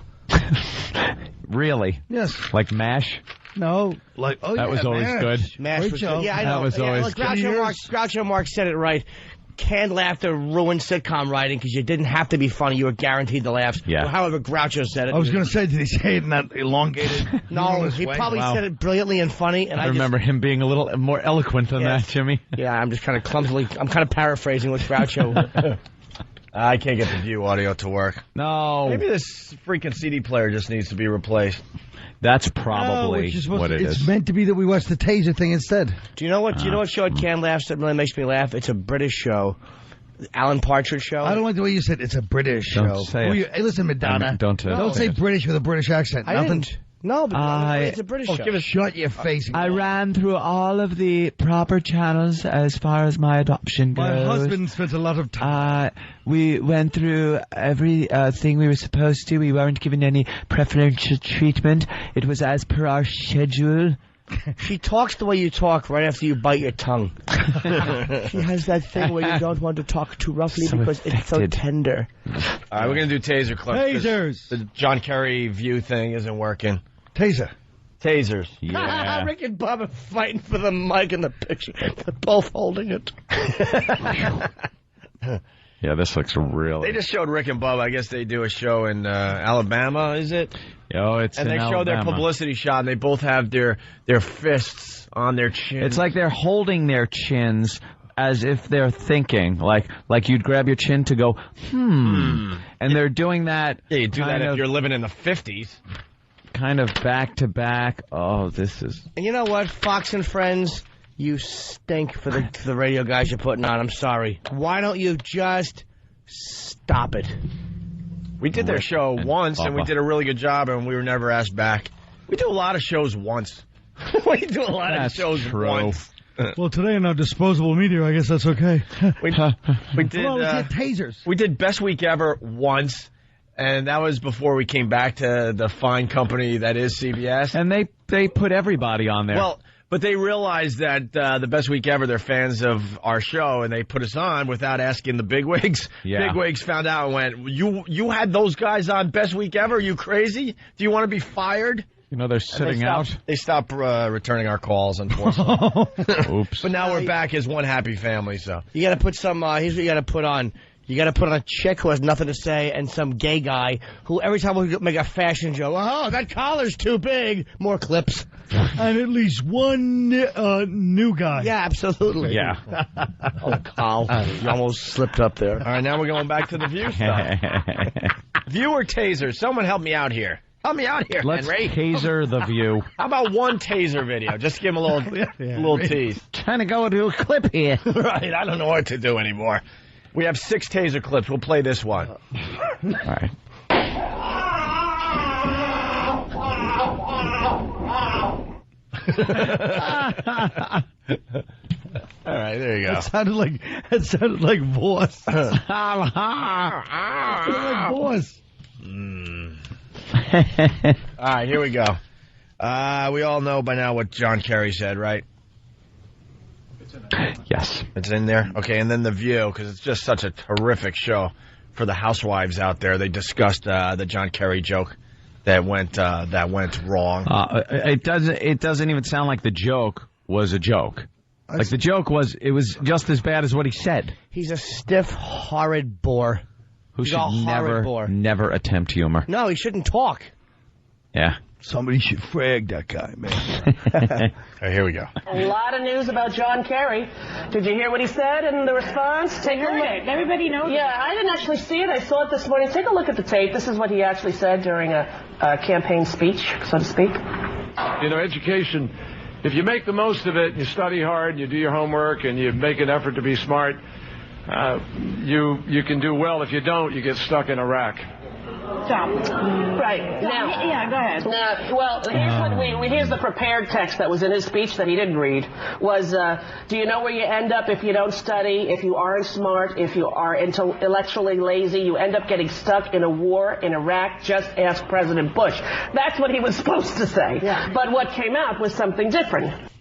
Really? Yes. Like MASH? No, like that was always good. MASH Great was show. good. Yeah, I know. That was always good. Groucho Marx said it right. Canned laughter ruined sitcom writing because you didn't have to be funny. You were guaranteed the laughs. Yeah. Or however Groucho said it. I was going to say, did he say it in that elongated? No, he probably said it brilliantly and funny. And I remember him being a little more eloquent than that, Jimmy. Yeah, I'm just kind of clumsily. I'm kind of paraphrasing what Groucho. I can't get the View audio to work. No. Maybe this freaking CD player just needs to be replaced. That's probably what it is. It's meant to be that we watch the Taser thing instead. Do you know what? Do you know what show at Canned Laughs that really makes me laugh? It's a British show, Alan Partridge show. I don't like the way you said it's a British Don't show. say it. Hey, listen, Madonna. Don't say British with a British accent. I Nothing. didn't. No, but it's a British show. Shut your face. I ran through all of the proper channels as far as my adoption goes. My husband spent a lot of time. We went through every thing we were supposed to. We weren't given any preferential treatment. It was as per our schedule. She talks the way you talk right after you bite your tongue. She has that thing where you don't want to talk too roughly because it's so tender. All right, we're going to do taser clips. Tasers. The John Kerry View thing isn't working. Taser. Tasers. Yeah. Rick and Bob are fighting for the mic in the picture. They're both holding it. Yeah, this looks really... They just showed Rick and Bubba. I guess they do a show in Alabama, is it? Oh, it's and in they show their Alabama. publicity shot, and they both have their fists on their chin. It's like they're holding their chins as if they're thinking, like you'd grab your chin to go, and they're doing that. Yeah, you do that if you're living in the 50s. Kind of back to back. Oh, this is... And you know what, Fox and Friends, you stink for the radio guys you're putting on. I'm sorry. Why don't you just stop it? We did their show once, and we did a really good job, and we were never asked back. We do a lot of shows once. We do a lot of shows once. Well, today in our disposable media, I guess that's okay. We did. Well, let's get tasers. We did Best Week Ever once, and that was before we came back to the fine company that is CBS. And they put everybody on there. Well, but they realized that the Best Week Ever, they're fans of our show, and they put us on without asking the bigwigs. Yeah. Bigwigs found out and went, "You had those guys on Best Week Ever? Are you crazy? Do you want to be fired?" You know, they're sitting out. They stopped returning our calls, unfortunately. Oops. But now we're back as one happy family, so. You got to put some, here's what you got to put on. You got to put on a chick who has nothing to say and some gay guy who every time we make a fashion joke, oh, that collar's too big. More clips. And at least one new guy. Yeah, absolutely. Yeah. Oh, Carl, you almost slipped up there. All right, now we're going back to the View stuff. View or Taser? Someone help me out here. Help me out here, Let's Henry. Taser the View. How about one Taser video? Just give him a little tease. Trying to go into a clip here. Right, I don't know what to do anymore. We have 6 Taser clips. We'll play this one. All right. All right, there you go. That sounded like Voss. Sounded like Voss. All right, here we go. We all know by now what John Kerry said, right? Yes. It's in there? Okay, and then The View, because it's just such a terrific show for the housewives out there. They discussed the John Kerry joke that went wrong. It doesn't even sound like the joke was a joke. Like the joke was just as bad as what he said. He's a stiff, horrid bore. Who He's should a horrid bore. never attempt humor. No, he shouldn't talk. Yeah. Somebody should frag that guy, man. All right, here we go. A lot of news about John Kerry. Did you hear what he said in the response? Take a look. Everybody knows. Yeah, I didn't actually see it. I saw it this morning. Take a look at the tape. This is what he actually said during a campaign speech, so to speak. You know, education, if you make the most of it, and you study hard, and you do your homework, and you make an effort to be smart, you can do well. If you don't, you get stuck in a rack. Stop. Right. Now, yeah, go ahead. Well, here's the prepared text that was in his speech that he didn't read. Was, do you know where you end up if you don't study, if you aren't smart, if you are intellectually lazy? You end up getting stuck in a war in Iraq. Just ask President Bush. That's what he was supposed to say. Yeah. But what came out was something different.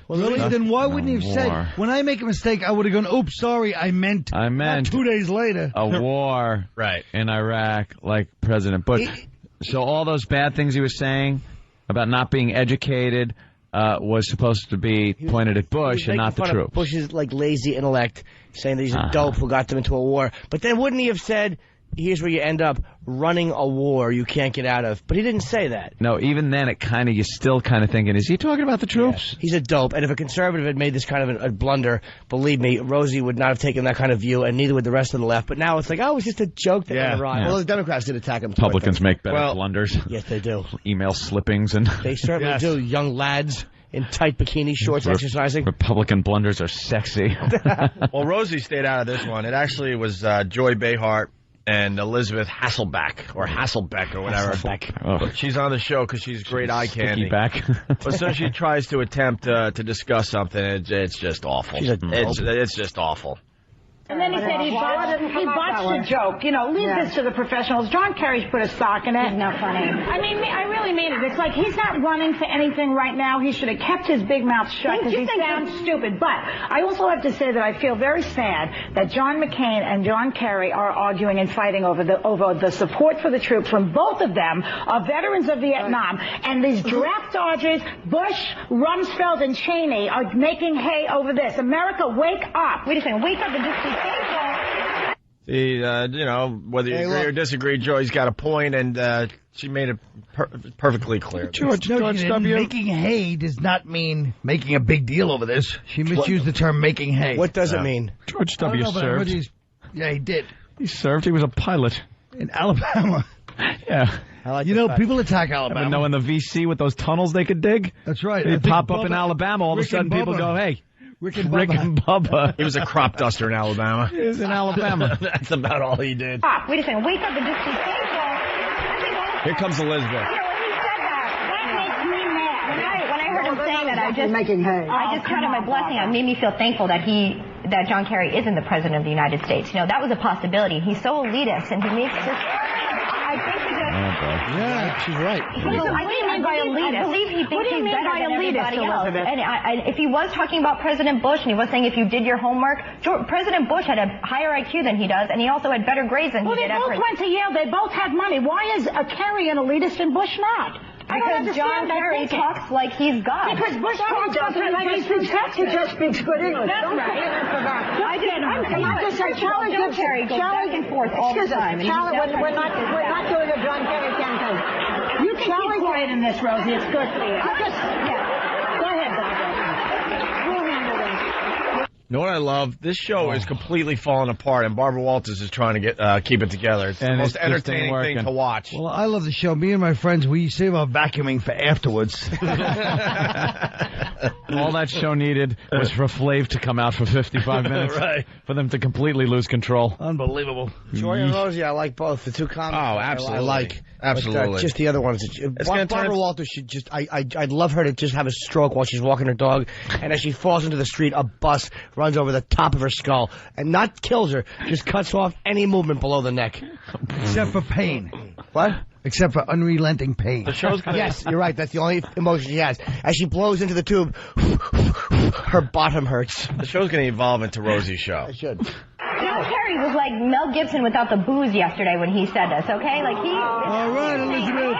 Well, really? Then why wouldn't he have said, when I make a mistake, I would have gone, oops, sorry, I meant not 2 days later. A war in Iraq like President Bush. So all those bad things he was saying about not being educated was supposed to be pointed at Bush and not the troops. Bush's lazy intellect, saying that he's a dope who got them into a war. But then wouldn't he have said, here's where you end up, running a war you can't get out of? But he didn't say that. No, even then you're still kind of thinking, is he talking about the troops? Yeah, he's a dope. And if a conservative had made this kind of a blunder, believe me, Rosie would not have taken that kind of view, and neither would the rest of the left. But now it's like, oh, it's just a joke that went awry. Well, the Democrats did attack him. Republicans make better blunders. Yes, they do. Email slippings. And they certainly do. Young lads in tight bikini shorts exercising. Republican blunders are sexy. Well, Rosie stayed out of this one. It actually was Joy Behar and Elizabeth Hasselbeck, or Hasselbeck, or whatever. Hasselbeck. She's on the show because she's great eye candy. Back. But so she tries to attempt to discuss something. It's just awful. It's just awful. And then he said he botched a joke. You know, leave this to the professionals. John Kerry's put a sock in it. He's not funny. I mean, I really mean it. It's like he's not running for anything right now. He should have kept his big mouth shut because he sounds stupid. But I also have to say that I feel very sad that John McCain and John Kerry are arguing and fighting over the support for the troops from both of them are veterans of Vietnam. And these draft dodgers, Bush, Rumsfeld, and Cheney are making hay over this. America, wake up. Wait a second. Wake up and just be thankful Whether you agree or disagree, Joy's got a point, and she made it perfectly clear. George W. Making hay does not mean making a big deal over this. She misused the term making hay. What does it mean? George W. served. Yeah, he did. He served. He was a pilot. In Alabama. Yeah. People attack Alabama. Ever know in the VC with those tunnels they could dig? That's right. They pop up in Alabama. All of a sudden, people go, hey. Rick and Bubba. He was a crop duster in Alabama. He was in Alabama. That's about all he did. Wait a second. Wake up and just be thankful. Here comes Elizabeth. When he said that makes me mad. When I heard him saying that, I just counted my blessing. It made me feel thankful that John Kerry isn't the president of the United States. That was a possibility. He's so elitist, and he makes this. I think he just. Yeah, she's right. I believe he thinks he's better than everybody else. And if he was talking about President Bush, and he was saying if you did your homework, President Bush had a higher IQ than he does, and he also had better grades than he did. They both went to Yale. They both had money. Why is Kerry an elitist and Bush not? Because John Kerry talks like he's God. Because Bush talks like he's He just speaks good English. That's right. I'm just saying, John Kerry goes back and forth all the time. We're not doing a John Kerry campaign. You can keep quiet in this, Rosie. It's good for you. Go ahead, Barbara. We'll handle this. You know what I love? This show is completely falling apart, and Barbara Walters is trying to keep it together. It's the most entertaining thing to watch. Well, I love the show. Me and my friends, we save our vacuuming for afterwards. All that show needed was for Flav to come out for 55 minutes. Right. For them to completely lose control. Unbelievable. Joy and Rosie, I like both. The two comics. Oh, absolutely. I like. Absolutely. But, just the other ones. Barbara Walters should just. I'd love her to just have a stroke while she's walking her dog, and as she falls into the street, a bus runs over the top of her skull and not kills her, just cuts off any movement below the neck. Except for pain. What? Except for unrelenting pain. The show's gonna... Yes, you're right. That's the only emotion she has. As she blows into the tube, her bottom hurts. The show's going to evolve into Rosie's show. It should. John Kerry was like Mel Gibson without the booze yesterday when he said this, okay? Like he... All right, Elizabeth.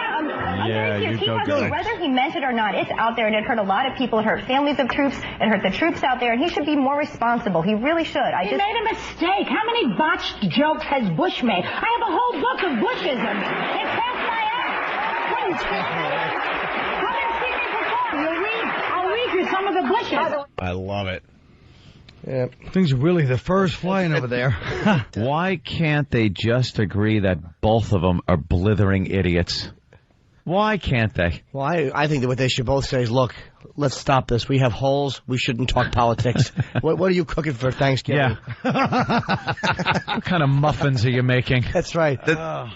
Yeah, you go good. Whether he meant it or not, it's out there, and it hurt a lot of people. It hurt families of troops. It hurt the troops out there, and he should be more responsible. He really should. He made a mistake. How many botched jokes has Bush made? I have a whole book of Bushism. It's past my ass. Come and see me perform. I'll read you some of the Bushes. I love it. Yeah. Things are really the furs flying over there. Why can't they just agree that both of them are blithering idiots? Why can't they? Well, I think that what they should both say is, look, let's stop this. We have holes. We shouldn't talk politics. What are you cooking for Thanksgiving? Yeah. What kind of muffins are you making? That's right.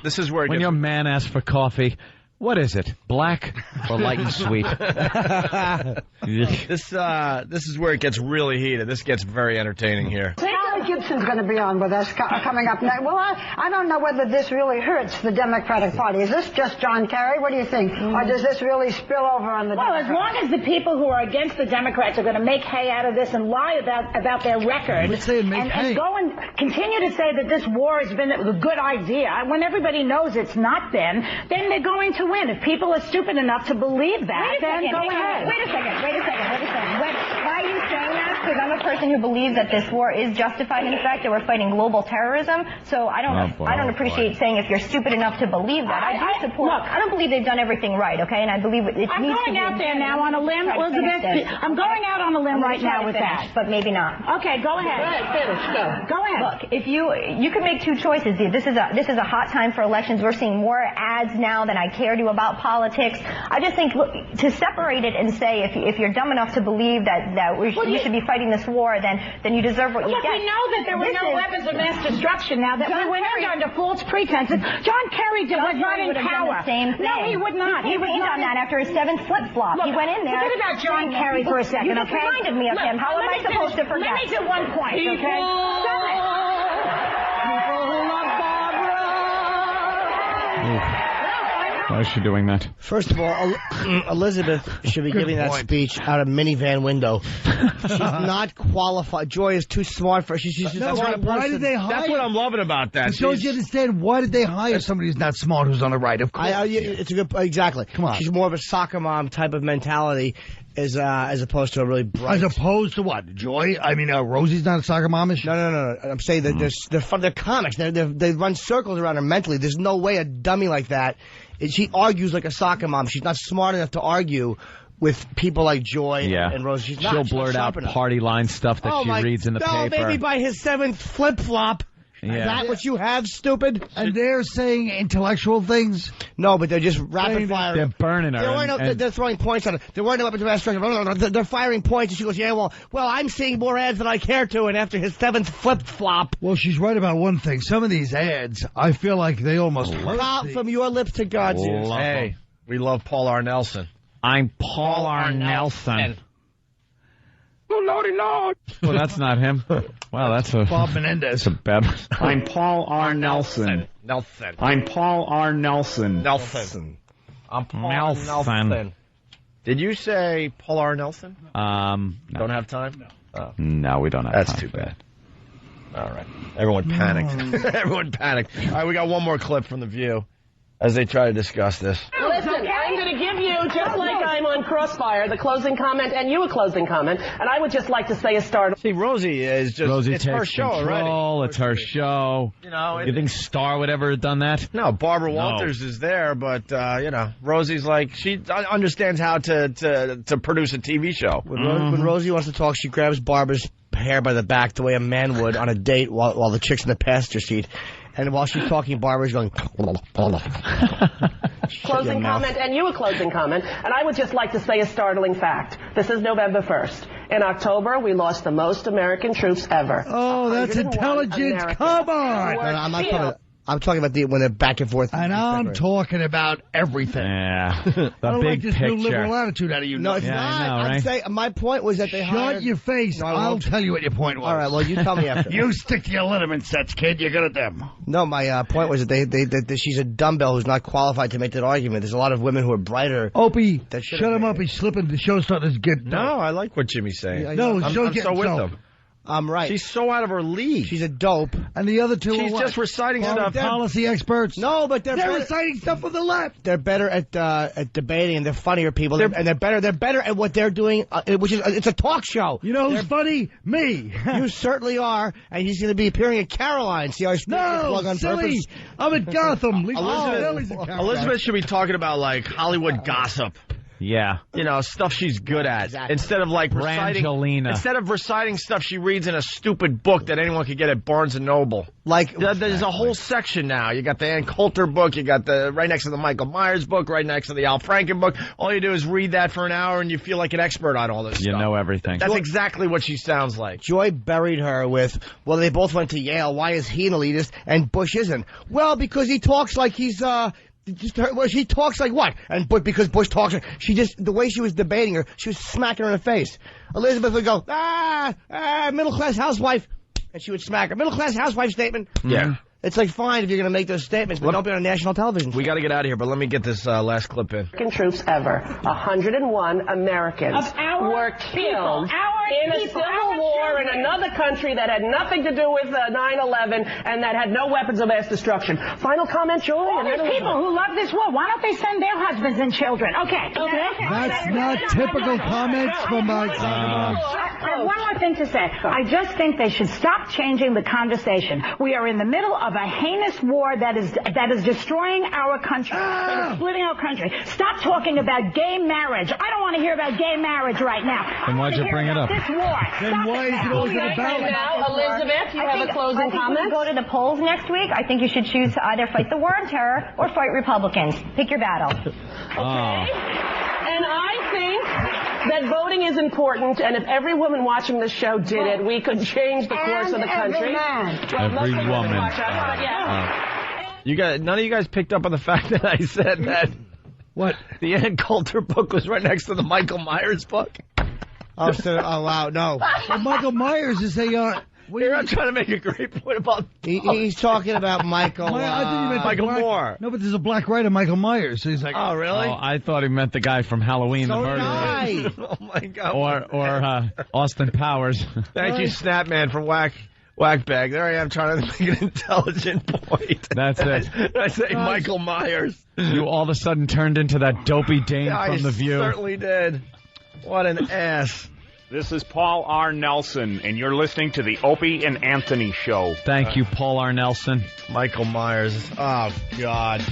This is where it when gets... your man asks for coffee, what is it? Black or light and sweet? This is where it gets really heated. This gets very entertaining here. Gibson's going to be on with us coming up next. Well, I don't know whether this really hurts the Democratic Party. Is this just John Kerry? What do you think? Or does this really spill over on the Democrats? Well, as long as the people who are against the Democrats are going to make hay out of this and lie about their record and go and continue to say that this war has been a good idea, when everybody knows it's not been, then they're going to win. If people are stupid enough to believe that, then go ahead. Wait a second. Why are you saying that? Because I'm a person who believes that this war is justified in the fact that we're fighting global terrorism. So I don't appreciate saying if you're stupid enough to believe that. I do support. Look, I don't believe they've done everything right. Okay, and I believe it needs to be. I'm going out there now on a limb, Elizabeth. I'm going out on a limb right now with that, but maybe not. Okay, go ahead. Go ahead. Look, if you can make two choices. This is a hot time for elections. We're seeing more ads now than I care to about politics. I just think to separate it and say if you're dumb enough to believe that we should be fighting this war, then you deserve what you get. We know that there were no weapons of mass destruction now that we went under false pretenses. John Kerry was not in power. No, he would not. He was not on that after his 7th flip-flop. He went in there. Forget about John Kerry for a second, You just reminded me of him. How am I supposed to forget? Let me do one point, okay? Stop it. People love Barbara. Why is she doing that? First of all, Elizabeth should be giving that speech out of minivan window. She's not qualified. Joy is too smart for her. She's just No, not a why person. did they hire? That's what I'm loving about that. So you understand, why did they hire somebody who's not smart, who's on the right? Of course. It's a good, exactly. Come on. She's more of a soccer mom type of mentality as opposed to a really bright. As opposed to what? Joy? I mean, Rosie's not a soccer momish? No. I'm saying that they're comics. They run circles around her mentally. There's no way a dummy like that. She argues like a soccer mom. She's not smart enough to argue with people like Joy and Rose. She's not. She'll blurt out party line stuff that she reads in the paper. Maybe by his 7th flip-flop. Yeah. Is that what you have, stupid? And they're saying intellectual things? No, but they're just rapid fire. They're burning her. They're throwing points on her. They're running up into the They're firing points, and she goes, yeah, well, I'm seeing more ads than I care to, and after his 7th flip-flop. Well, she's right about one thing. Some of these ads, I feel like they almost from your lips to God's ears. Hey, we love Paul R. Nelson. I'm Paul R. Nelson. Oh, Lordy Lord. Well, that's not him. Wow, that's a... Bob Menendez. That's a bad... I'm Paul R. Nelson. Nelson. I'm Paul R. Nelson. Nelson. I'm Paul R. Nelson. Did you say Paul R. Nelson? No. Don't have time? No. No, we don't have That's time. too bad. All right. Everyone panicked. Everyone panicked. All right, we got one more clip from The View as they try to discuss this. Listen, I'm going to give you, just like I'm on Crossfire, the closing comment and you a closing comment, and I would just like to say a start. See, Rosie is just, Rosie it's takes her show control, already. It's her show. You know, you think Star would ever have done that? No, Barbara Walters is there, but, Rosie's like, she understands how to produce a TV show. When Rosie wants to talk, she grabs Barbara's hair by the back the way a man would on a date while the chick's in the passenger seat. And while she's talking, Barbara's going... Closing comment, and you a closing comment. And I would just like to say a startling fact. This is November 1st. In October, we lost the most American troops ever. Oh, that's intelligent. Come on. No, I'm not talking about... I'm talking about when they're back and forth. And I'm talking about everything. Yeah. The I don't big like this picture. new liberal attitude out of you. No, it's not. I know, I'm right? saying my point was that they hired... Shut your face. No, I'll tell you what your point was. All right, well, you tell me after. You stick to your Letterman sets, kid. You're good at them. No, my point was that that she's a dumbbell who's not qualified to make that argument. There's a lot of women who are brighter. Opie, shut him up. He's slipping. The show's starting to get... No, I like what Jimmy's saying. No, I'm show so with him. I'm right. She's so out of her league. She's a dope. And the other two She's are what? just reciting stuff. Policy experts. No, but they're reciting stuff from the left. They're better at debating, and they're funnier people. They're better at what they're doing, which is it's a talk show. You know who's funny? Me. You certainly are, and he's going to be appearing at Caroline. See how I plug on silly. purpose? I'm at Gotham. Elizabeth should be talking about like Hollywood gossip. Yeah. You know, stuff she's good at. Exactly. Instead of like reciting stuff she reads in a stupid book that anyone could get at Barnes & Noble. Like there's a whole section now. You got the Ann Coulter book, you got the right next to the Michael Myers book, right next to the Al Franken book. All you do is read that for an hour and you feel like an expert on all this stuff. You know everything. That's exactly what she sounds like. Joy buried her with, well, they both went to Yale. Why is he an elitist and Bush isn't? Well, because he talks like he's she talks like what? And because Bush talks, the way she was debating her, she was smacking her in the face. Elizabeth would go, middle class housewife, and she would smack her. Middle class housewife statement. Yeah. It's like fine if you're going to make those statements, but don't be on national television. We got to get out of here, but let me get this last clip in. American troops ever. 101 Americans were killed in a civil war in another country that had nothing to do with 9/11 and that had no weapons of mass destruction. Final comment, Joy? All these people who love this war, why don't they send their husbands and children? Okay. That's not typical comments from my One more thing to say. I just think they should stop changing the conversation. We are in the middle of a heinous war that is destroying our country. That is splitting our country. Stop talking about gay marriage. I don't want to hear about gay marriage right now. Then why'd you bring it up? This war. Then why is it always about now, Elizabeth, you have a closing comment? When you go to the polls next week, I think you should choose to either fight the war on terror or fight Republicans. Pick your battle. Okay. And I think that voting is important, and if every woman watching this show did it, we could change the course of the country. Every woman. None of you guys picked up on the fact that I said that. What? The Ann Coulter book was right next to the Michael Myers book. Oh, wow, no. Well, Michael Myers is a Here I'm trying to make a great point about... He's talking about Michael... I think you meant Michael Moore. No, but there's a black writer, Michael Myers. So he's like... Oh, really? Oh, I thought he meant the guy from Halloween, the murderer. Oh, my God. Or Austin Powers. Thank you, Snapman, for Whackbag. There I am trying to make an intelligent point. That's it. I say Michael Myers. You all of a sudden turned into that dopey Dane from The View. I certainly did. What an ass. This is Paul R. Nelson, and you're listening to the Opie and Anthony Show. Thank you, Paul R. Nelson. Michael Myers. Oh, God.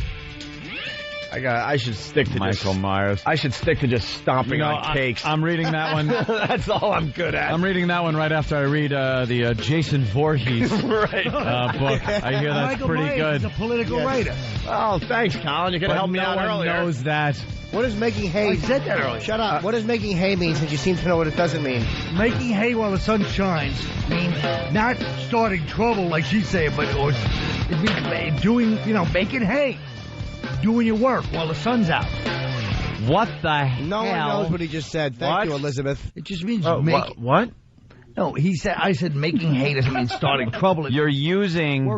I should stick to Michael Myers. I should stick to just stomping on cakes. I'm reading that one. That's all I'm good at. I'm reading that one right after I read the Jason Voorhees book. I hear that's Michael pretty Myers good. is a political writer. Oh, thanks, Colin. You're going to help me out earlier. No one knows that. What does making hay... I said that earlier. Shut up. What does making hay mean, since you seem to know what it doesn't mean? Making hay while the sun shines means not starting trouble like she's saying, but it means doing, making hay. Doing your work while the sun's out. What the hell? No one knows what he just said. Thank you, Elizabeth. It just means what? No, I said making hay doesn't mean starting trouble. You're using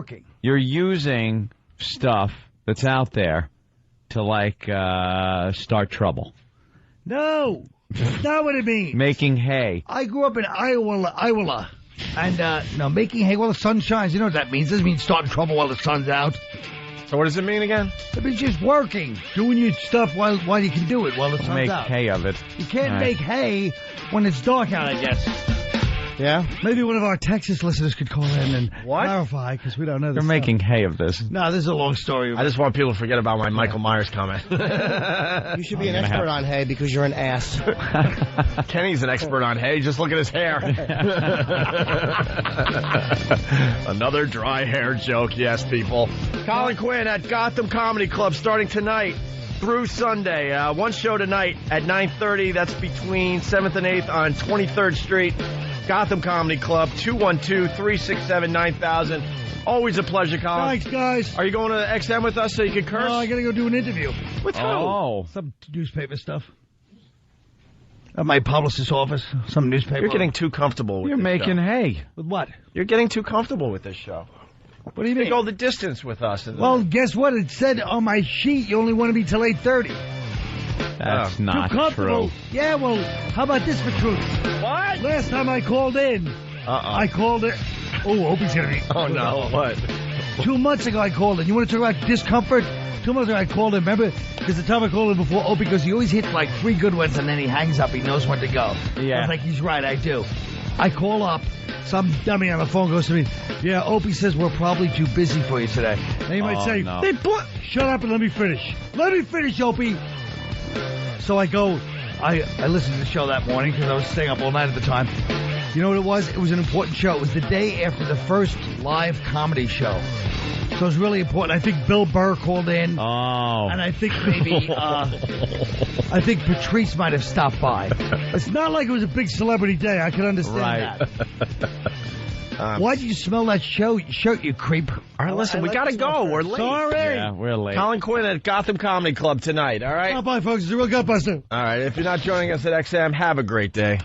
stuff that's out there to start trouble. No, that's not what it means. Making hay. I grew up in Iowa, and making hay while the sun shines. You know what that means? It doesn't mean starting trouble while the sun's out. So what does it mean again? It means just working, doing your stuff while you can do it while the sun's out. Make hay of it. You can't make hay when it's dark out, I guess. Yeah? Maybe one of our Texas listeners could call in and clarify, because we don't know this. They're making hay of this. No, this is a long story. I just want people to forget about my Michael Myers comment. You should be an expert on hay because you're an ass. Kenny's an expert on hay. Just look at his hair. Another dry hair joke, yes, people. Colin Quinn at Gotham Comedy Club starting tonight through Sunday. One show tonight at 9:30. That's between 7th and 8th on 23rd Street. Gotham Comedy Club, 212-367-9000. Always a pleasure, Colin. Thanks, guys. Are you going to XM with us so you can curse? No, I got to go do an interview. With who? Oh. Some newspaper stuff. At my publicist's office, some newspaper. You're getting too comfortable with You're this making show. hay. With what? You're getting too comfortable with this show. What do you mean? Go the distance with us. Well, guess what? It said on my sheet you only want to be till 8:30. That's not too comfortable. true. Yeah, well, how about this for truth? What? Last time I called in, I called it. Oh, Opie's going to be... Oh, no. What? 2 months ago I called in. You want to talk about discomfort? 2 months ago I called in. Remember? Because the time I called in before Opie, because he always hits like 3 good ones and then he hangs up. He knows when to go. Yeah. I was like, he's right, I do. I call up. Some dummy on the phone goes to me, yeah, Opie says we're probably too busy for you today. And he might say, no. Shut up and let me finish. Let me finish, Opie. So I go, I listened to the show that morning because I was staying up all night at the time. You know what it was? It was an important show. It was the day after the first live comedy show. So it was really important. I think Bill Burr called in. Oh. And I think maybe, I think Patrice might have stopped by. It's not like it was a big celebrity day. I can understand that. Why did you smell that shirt, you creep? All right, listen, we got to go. We're late. Sorry. Yeah, we're late. Colin Quinn at Gotham Comedy Club tonight, all right? Bye, folks. It's a real gutbuster. All right, if you're not joining us at XM, have a great day.